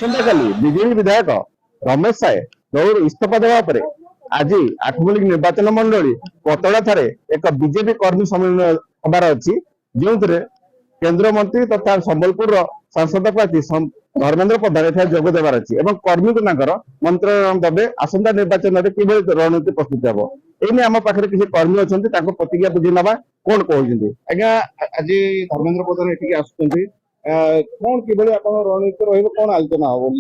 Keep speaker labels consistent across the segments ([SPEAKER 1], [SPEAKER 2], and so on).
[SPEAKER 1] आसंताकाली BJP विधायक रमेश साय दौड़ इस्तीफा देवा आज आठमल्लिक निर्वाचन मंडली पतड़ा ठारे एक बीजेपी कर्मी सम्मेलन हबार अच्छी जो केंद्र मंत्री तथा संबलपुर सांसद प्रार्थी धर्मेंद्र प्रधान एठार जोग देवार अच्छी और कर्मी को मंत्रण देवे आसंता निर्वाचन में कि रणनीति प्रस्तुत हे एने आम पाखे किसी कर्मी अच्छा प्रतिज्ञा बुझी ना कौन कहते आज्ञा आज धर्मेंद्र प्रधान ये आसुच्च कौन कि रणनीति रही कौन आलोचना हम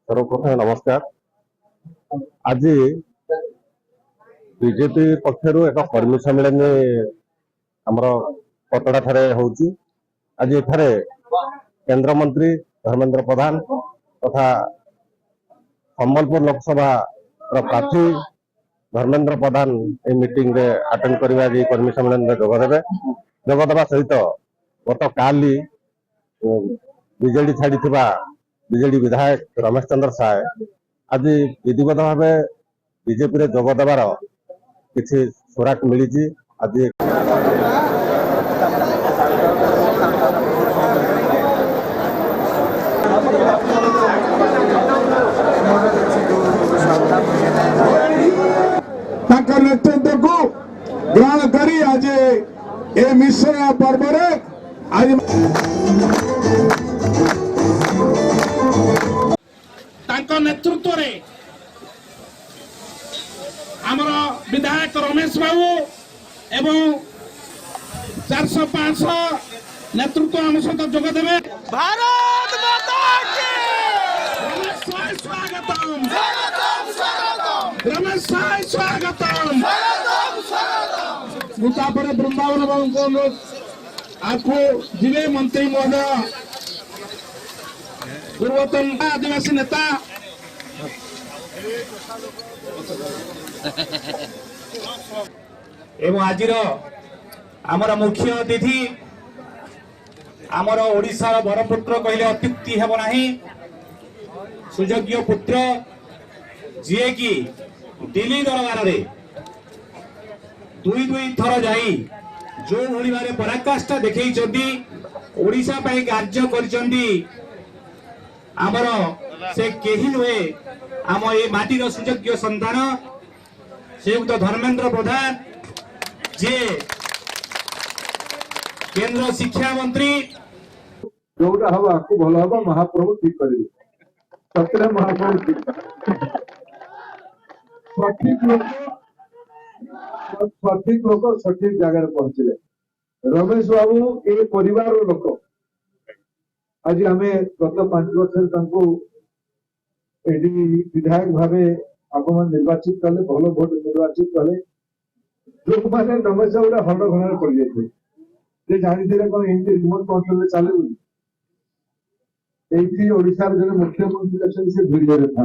[SPEAKER 1] सर्वप्रथम नमस्कार। आज बीजेपी पक्षर एक कर्मी सम्मेलन आमर पतड़ा ठारे होउची। आज एठारे केंद्र मंत्री धर्मेंद्र प्रधान तथा संबलपुर लोकसभा प्रार्थी धर्मेंद्र प्रधान ए मीटिंग रे अटेंड करबा जी कर्मी सम्मेलन में जोगदेवा सहित गत काली बीजेडी छाड़ी बीजेडी विधायक रमेश चंद्र साय आज विधिवत भाव बीजेपी रे जोग देवार किसी सुराक मिली। आज
[SPEAKER 2] नेतृत्व को ग्रहण करी आज ए मिश्रण पर्व आज नेतृत्व रे आमर विधायक रमेश बाबू एवं 400-500 नेतृत्व आम सहित जोग देवे। भारत माता की रमेश साय स्वागतम रमेश साय स्वागतम मुतापर वृंदावन बाबू आपको जिले मंत्री महोदय पूर्वतन आदिवासी नेता एवं आज आमर मुख्य अतिथि आमर ओडिशा बरपुत्र कहले अत्युक्ति हेब नाही सुयोग्य पुत्र जी कि दिल्ली दरबार रे दुई थर जाई जो भली भारे पराकाष्ठा देखै ओडिशा पाई कार्य करिसंदी आमर से केही नुहे आम ये माटीर सुयोग्य संतान श्रीयुक्त धर्मेंद्र प्रधान जे केंद्र शिक्षा मंत्री जोटा हम आपको भल हम महाप्रभु ठीक करेंगे सत्य महाप्रभु सठिक लोक सठिक जगह पहुंचले। रमेश बाबू ए परिवार लोक आज आम गत 5 वर्ष विधायक भाव आप निर्वाचित कले भल भोट निर्वाचित कले जो मैंने रमेश गोटे हल घर पड़ जाते जानी कौन ये रिमोट कंट्रोल चले ये ओडिशा जो मुख्यमंत्री अच्छे से भिडियो था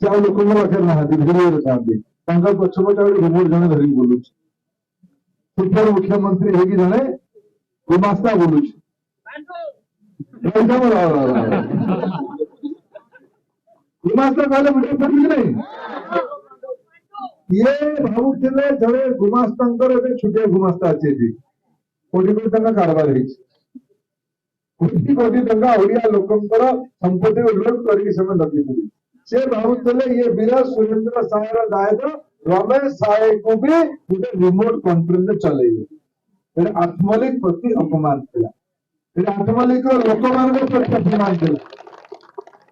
[SPEAKER 2] से लोक पाखे ना भिडियो था पछपटे रिमोट जन धरिक बोलू सुपर मुख्यमंत्री है जड़े गुमास्ता बोलू गुमास्ता कहले नहीं ये भावुले जड़े गुमास्ता छुटिया गुमास्ता अच्छे कोटी कोटी टंका कारबार कोटी कोटी टंका ओडिया लोकंकर संपत्ति लुट करके लगे से भावुले ये वीर सुरेंद्र सायर दायित्व रमेश साय को भी गोटे रिमोट कंट्रोल चलेबे आत्मलिक प्रति अपमान था आत्मलिक लोक मान प्रति अपमान था।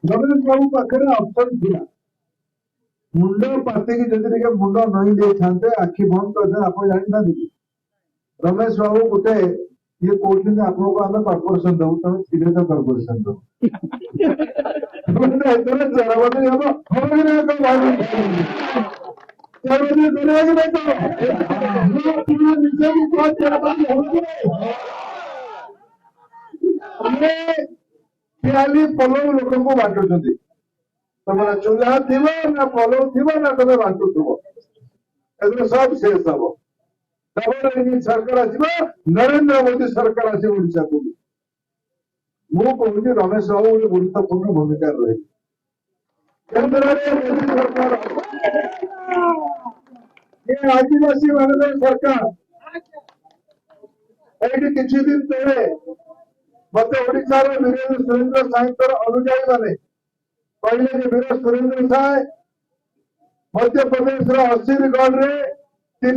[SPEAKER 2] रमेश बाबू पाखे ऑप्शन था मुंड पाति की जदि मुंड नई दे था आखि बंद कर आप जानी था रमेश बाबू गोटे ये कहते आपको आम कॉर्पोरेशन दबू तुम सीधे तो कॉर्पोरेशन दो पलव लोक को बांटुंट तुम चूल्हा थी ना पलव थी ना तुम बांटुव सब शेष हम डबल इंजिन सरकार आसो नरेंद्र मोदी सरकार आस ओडिशा को मु कहूँ रमेश बाबू गोटे गुरुत्वपूर्ण भूमिका रही केंद्र मोदी सरकार आदिवासी मान सरकार ये किसी दिन तले मत ओडिशार वीर सुरेंद्र साईंकर अनुयायी माने कहले जे वीर सुरेंद्र साय मध्य प्रदेश असीरगढ़ रे